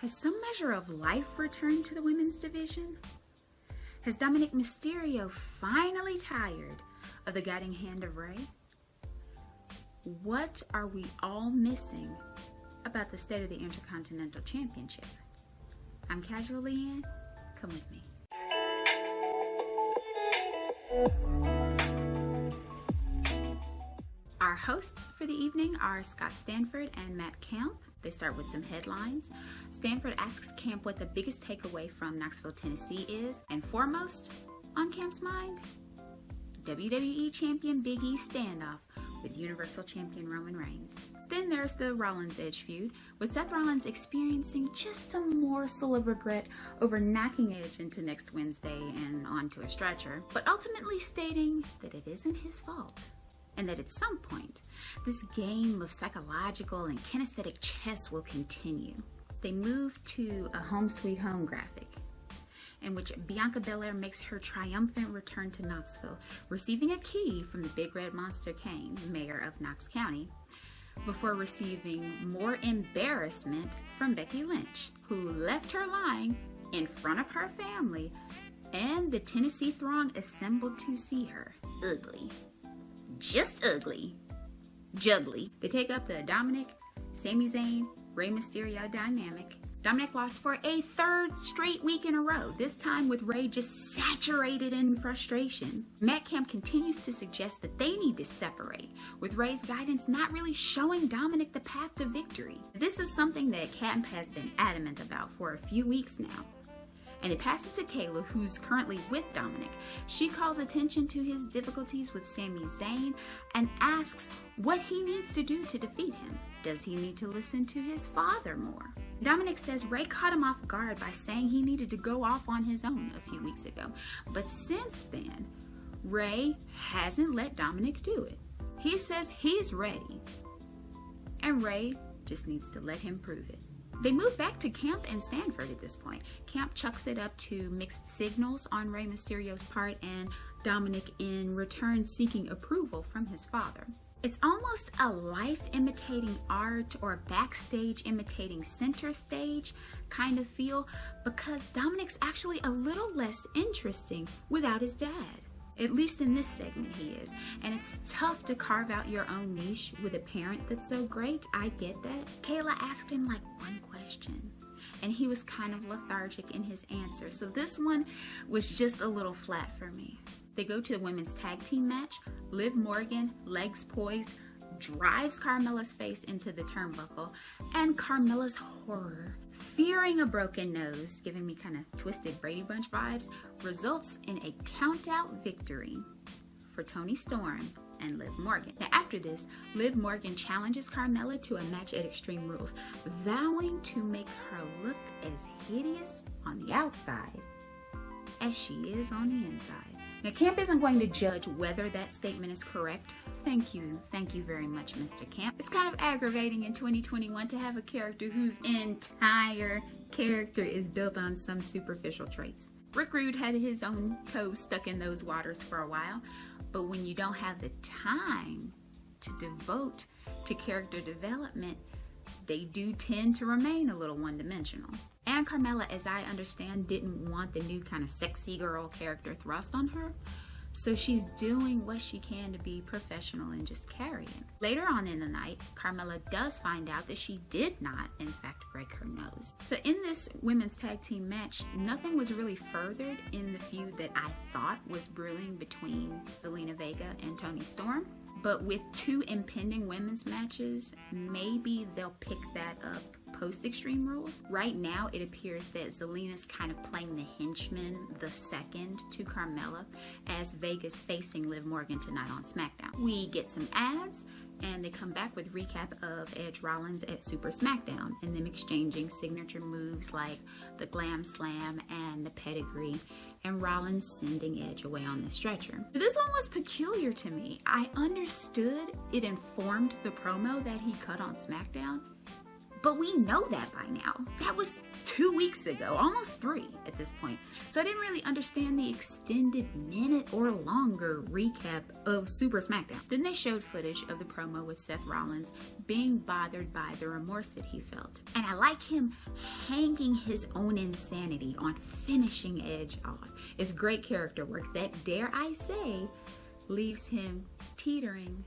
Has some measure of life returned to the women's division? Has Dominic Mysterio finally tired of the guiding hand of Rey? What are we all missing about the state of the Intercontinental Championship? I'm Casualeann. Come with me. Our hosts for the evening are Scott Stanford and Matt Camp. They start with some headlines. Stanford asks Camp what the biggest takeaway from Knoxville, Tennessee is, and foremost on Camp's mind, WWE Champion Big E standoff with Universal Champion Roman Reigns. Then there's the Rollins-Edge feud, with Seth Rollins experiencing just a morsel of regret over knocking Edge into next Wednesday and onto a stretcher, but ultimately stating that it isn't his fault, and that at some point, this game of psychological and kinesthetic chess will continue. They move to a Home Sweet Home graphic, in which Bianca Belair makes her triumphant return to Knoxville, receiving a key from the Big Red Monster Kane, mayor of Knox County, before receiving more embarrassment from Becky Lynch, who left her lying in front of her family and the Tennessee throng assembled to see her. Ugly. Just ugly. Juggly. They take up the Dominic, Sami Zayn, Rey Mysterio dynamic. Dominic lost for a third straight week in a row, this time with Rey just saturated in frustration. Matt Camp continues to suggest that they need to separate, with Rey's guidance not really showing Dominic the path to victory. This is something that Camp has been adamant about for a few weeks now. And they pass it to Kayla, who's currently with Dominic. She calls attention to his difficulties with Sami Zayn and asks what he needs to do to defeat him. Does he need to listen to his father more? Dominic says Rey caught him off guard by saying he needed to go off on his own a few weeks ago. But since then, Rey hasn't let Dominic do it. He says he's ready, and Rey just needs to let him prove it. They move back to Camp and Stanford at this point. Camp chucks it up to mixed signals on Rey Mysterio's part, and Dominic in return seeking approval from his father. It's almost a life imitating art or backstage imitating center stage kind of feel, because Dominic's actually a little less interesting without his dad. At least in this segment he is. And it's tough to carve out your own niche with a parent that's so great. I get that. Kayla asked him like one question, and he was kind of lethargic in his answer. So this one was just a little flat for me. They go to the women's tag team match. Liv Morgan, legs poised, drives Carmella's face into the turnbuckle, and Carmella's horror, fearing a broken nose, giving me kind of twisted Brady Bunch vibes, results in a count-out victory for Toni Storm and Liv Morgan. Now after this, Liv Morgan challenges Carmella to a match at Extreme Rules, vowing to make her look as hideous on the outside as she is on the inside. Now, Camp isn't going to judge whether that statement is correct. Thank you very much, Mr. Camp. It's kind of aggravating in 2021 to have a character whose entire character is built on some superficial traits. Rick Rude had his own toes stuck in those waters for a while, but when you don't have the time to devote to character development, they do tend to remain a little one-dimensional. And Carmella, as I understand, didn't want the new kind of sexy girl character thrust on her, so she's doing what she can to be professional and just carrying. Later on in the night, Carmella does find out that she did not, in fact, break her nose. So in this women's tag team match, nothing was really furthered in the feud that I thought was brewing between Zelina Vega and Toni Storm. But with two impending women's matches, maybe they'll pick that up post Extreme Rules. Right now, it appears that Zelina's kind of playing the henchman, the second to Carmella, as Vega's facing Liv Morgan tonight on SmackDown. We get some ads, and they come back with recap of Edge Rollins at Super SmackDown, and them exchanging signature moves like the Glam Slam and the Pedigree, and Rollins sending Edge away on the stretcher. This one was peculiar to me. I understood it informed the promo that he cut on SmackDown, But we know that by now. That was 2 weeks ago, almost 3 at this point. So I didn't really understand the extended minute or longer recap of Super SmackDown. Then they showed footage of the promo with Seth Rollins being bothered by the remorse that he felt. And I like him hanging his own insanity on finishing Edge off. It's great character work that, dare I say, leaves him teetering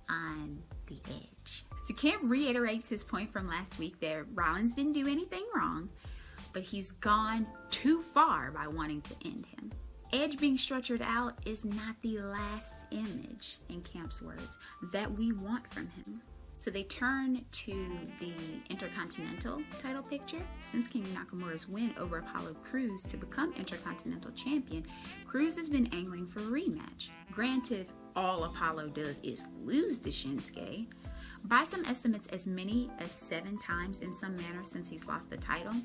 on the edge. So Camp reiterates his point from last week that Rollins didn't do anything wrong, but he's gone too far by wanting to end him. Edge being stretchered out is not the last image, in Camp's words, that we want from him. So they turn to the Intercontinental title picture. Since King Nakamura's win over Apollo Crews to become Intercontinental Champion, Crews has been angling for a rematch. Granted, all Apollo does is lose to Shinsuke. By some estimates, as many as 7 times in some manner since he's lost the title.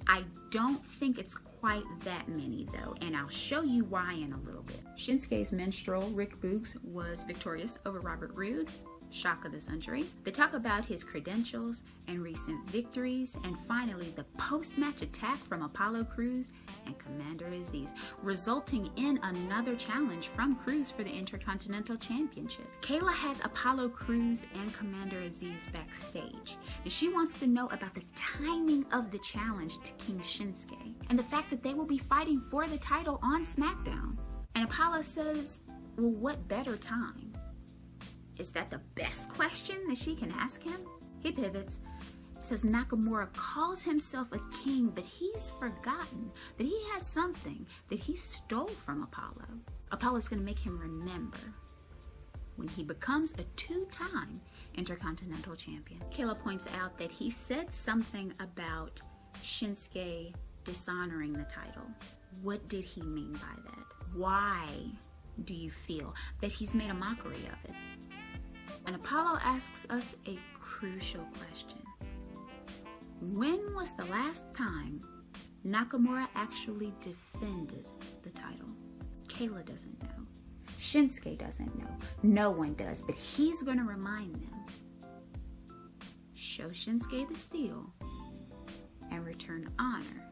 I don't think it's quite that many though, and I'll show you why in a little bit. Shinsuke's minstrel, Rick Boogs, was victorious over Robert Roode. Shock of the century. They talk about his credentials and recent victories, and finally the post-match attack from Apollo Crews and Commander Aziz, resulting in another challenge from Crews for the Intercontinental Championship. Kayla has Apollo Crews and Commander Aziz backstage, and she wants to know about the timing of the challenge to King Shinsuke, and the fact that they will be fighting for the title on SmackDown. And Apollo says, well, what better time? Is that the best question that she can ask him? He pivots, says Nakamura calls himself a king, but he's forgotten that he has something that he stole from Apollo. Apollo's going to make him remember when he becomes a 2-time Intercontinental Champion. Kayla points out that he said something about Shinsuke dishonoring the title. What did he mean by that? Why do you feel that he's made a mockery of it? And Apollo asks us a crucial question. When was the last time Nakamura actually defended the title? Kayla doesn't know. Shinsuke doesn't know. No one does, but he's going to remind them. Show Shinsuke the steel and return honor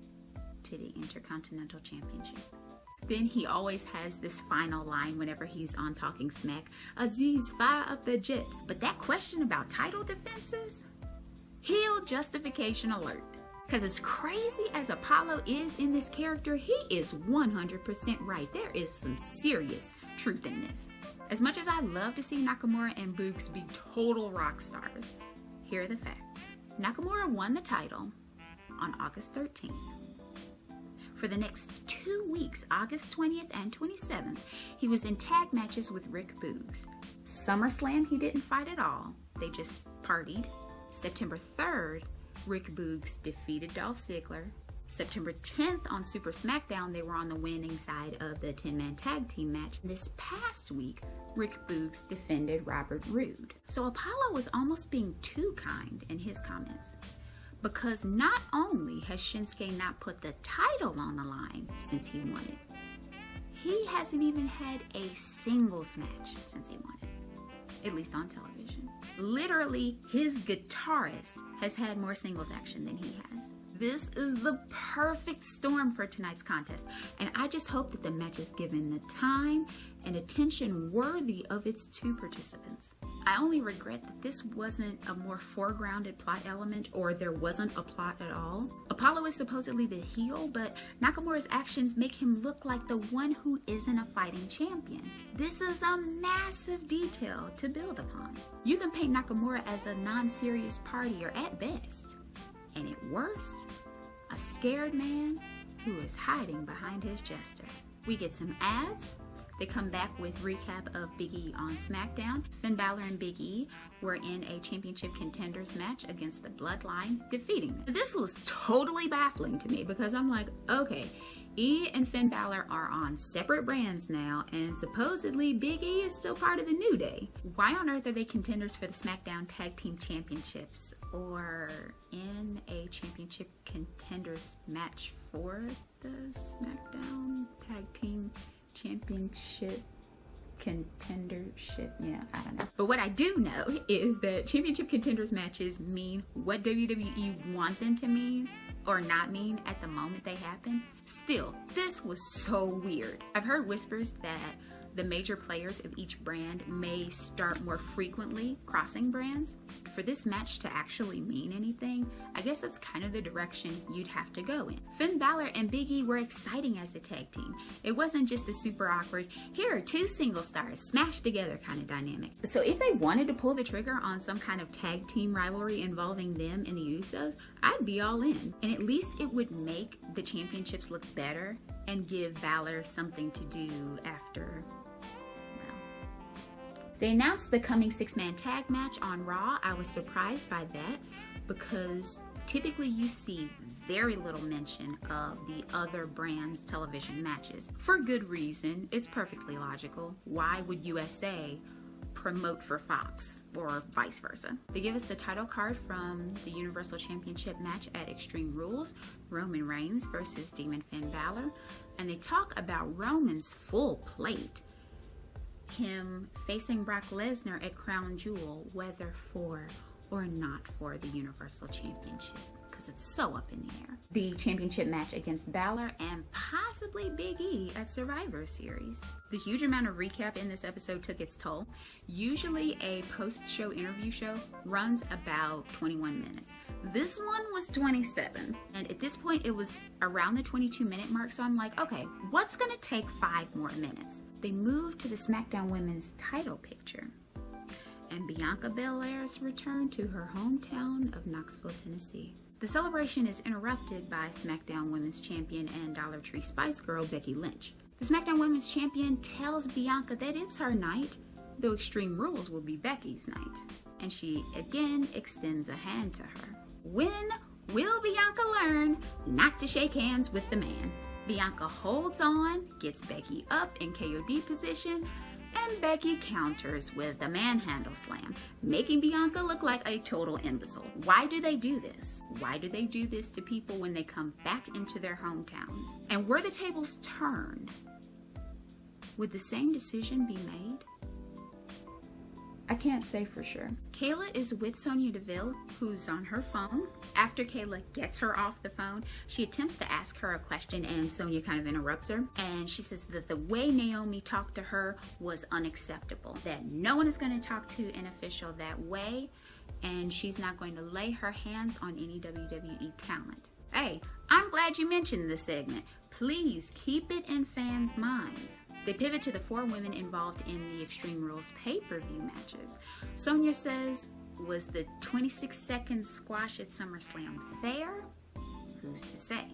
to the Intercontinental Championship. Then he always has this final line whenever he's on Talking Smack. Aziz, fire up the jet. But that question about title defenses? Heel justification alert. Because as crazy as Apollo is in this character, he is 100% right. There is some serious truth in this. As much as I love to see Nakamura and Boogs be total rock stars, here are the facts. Nakamura won the title on August 13th. For the next 2 weeks, August 20th and 27th, he was in tag matches with Rick Boogs. SummerSlam, he didn't fight at all. They just partied. September 3rd, Rick Boogs defeated Dolph Ziggler. September 10th on Super SmackDown, they were on the winning side of the 10-man tag team match. This past week, Rick Boogs defended Robert Roode. So Apollo was almost being too kind in his comments. Because not only has Shinsuke not put the title on the line since he won it, he hasn't even had a singles match since he won it, at least on television. Literally, his guitarist has had more singles action than he has. This is the perfect storm for tonight's contest, and I just hope that the match is given the time and attention worthy of its 2 participants. I only regret that this wasn't a more foregrounded plot element, or there wasn't a plot at all. Apollo is supposedly the heel, but Nakamura's actions make him look like the one who isn't a fighting champion. This is a massive detail to build upon. You can paint Nakamura as a non-serious partier at best, and at worst, a scared man who is hiding behind his jester. We get some ads. They come back with recap of Big E on SmackDown. Finn Balor and Big E were in a championship contenders match against the Bloodline, defeating them. This was totally baffling to me because I'm like, okay, E and Finn Balor are on separate brands now, and supposedly Big E is still part of the New Day. Why on earth are they contenders for the SmackDown Tag Team Championships, or in a championship contenders match for the SmackDown Tag Team Championship contendership. Yeah, I don't know. But what I do know is that championship contenders matches mean what WWE want them to mean or not mean at the moment they happen. Still, this was so weird. I've heard whispers that the major players of each brand may start more frequently crossing brands. For this match to actually mean anything, I guess that's kind of the direction you'd have to go in. Finn Balor and Big E were exciting as a tag team. It wasn't just a super awkward, here are two single stars smashed together kind of dynamic. So if they wanted to pull the trigger on some kind of tag team rivalry involving them and the Usos, I'd be all in. And at least it would make the championships look better and give Balor something to do after. They announced the coming 6-man tag match on Raw. I was surprised by that because typically you see very little mention of the other brands' television matches. For good reason, it's perfectly logical. Why would USA promote for Fox or vice versa? They give us the title card from the Universal Championship match at Extreme Rules, Roman Reigns versus Demon Finn Balor, and they talk about Roman's full plate. Him facing Brock Lesnar at Crown Jewel, whether for or not for the Universal Championship, because it's so up in the air. The championship match against Balor and possibly Big E at Survivor Series. The huge amount of recap in this episode took its toll. Usually a post-show interview show runs about 21 minutes. This one was 27. And at this point it was around the 22-minute mark, so I'm like, okay, what's gonna take 5 more minutes? They moved to the SmackDown Women's title picture. And Bianca Belair's return to her hometown of Knoxville, Tennessee. The celebration is interrupted by SmackDown Women's Champion and Dollar Tree Spice Girl Becky Lynch. The SmackDown Women's Champion tells Bianca that it's her night, though Extreme Rules will be Becky's night. And she again extends a hand to her. When will Bianca learn not to shake hands with the man? Bianca holds on, gets Becky up in KOD position, and Becky counters with a manhandle slam, making Bianca look like a total imbecile. Why do they do this? Why do they do this to people when they come back into their hometowns? And were the tables turned, would the same decision be made? I can't say for sure. Kayla is with Sonya Deville, who's on her phone. After Kayla gets her off the phone, she attempts to ask her a question and Sonya kind of interrupts her. And she says that the way Naomi talked to her was unacceptable, that no one is going to talk to an official that way, and she's not going to lay her hands on any WWE talent. Hey, I'm glad you mentioned this segment. Please keep it in fans' minds. They pivot to the 4 women involved in the Extreme Rules pay-per-view matches. Sonya says, was the 26-second squash at SummerSlam fair? Who's to say?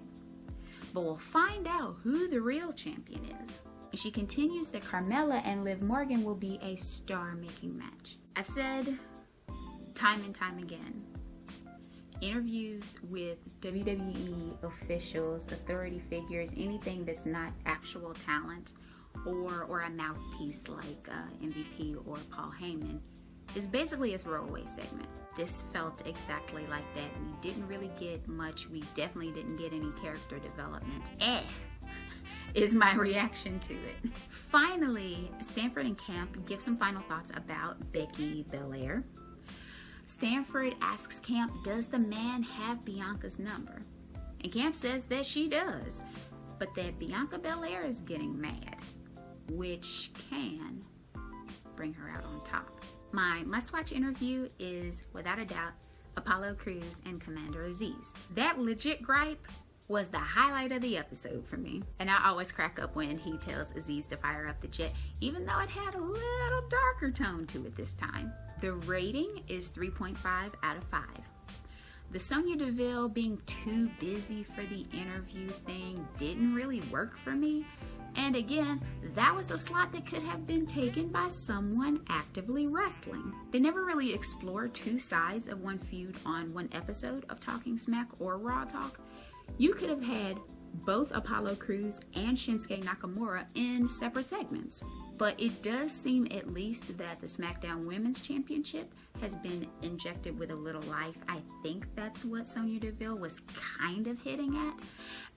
But we'll find out who the real champion is. And she continues that Carmella and Liv Morgan will be a star-making match. I've said time and time again, interviews with WWE officials, authority figures, anything that's not actual talent, or a mouthpiece like MVP or Paul Heyman, is basically a throwaway segment. This felt exactly like that. We didn't really get much. We definitely didn't get any character development. Is my reaction to it. Finally, Stanford and Camp give some final thoughts about Becky Belair. Stanford asks Camp, does the man have Bianca's number? And Camp says that she does, but that Bianca Belair is getting mad, which can bring her out on top. My must-watch interview is, without a doubt, Apollo Crews and Commander Aziz. That legit gripe was the highlight of the episode for me. And I always crack up when he tells Aziz to fire up the jet, even though it had a little darker tone to it this time. The rating is 3.5 out of 5. The Sonya Deville being too busy for the interview thing didn't really work for me. And again, that was a slot that could have been taken by someone actively wrestling. They never really explored 2 sides of one feud on one episode of Talking Smack or Raw Talk. You could have had both Apollo Crews and Shinsuke Nakamura in separate segments. But it does seem at least that the SmackDown Women's Championship has been injected with a little life. I think that's what Sonya Deville was kind of hitting at.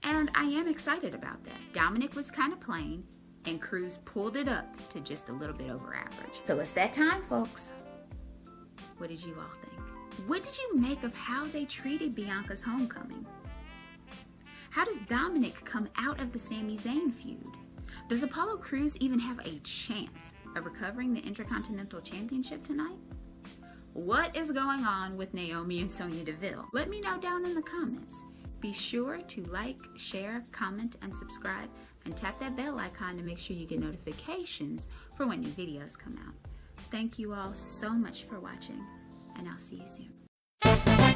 And I am excited about that. Dominic was kind of plain, and Cruz pulled it up to just a little bit over average. So it's that time, folks. What did you all think? What did you make of how they treated Bianca's homecoming? How does Dominic come out of the Sami Zayn feud? Does Apollo Crews even have a chance of recovering the Intercontinental Championship tonight? What is going on with Naomi and Sonya Deville? Let me know down in the comments. Be sure to like, share, comment, and subscribe, and tap that bell icon to make sure you get notifications for when new videos come out. Thank you all so much for watching, and I'll see you soon.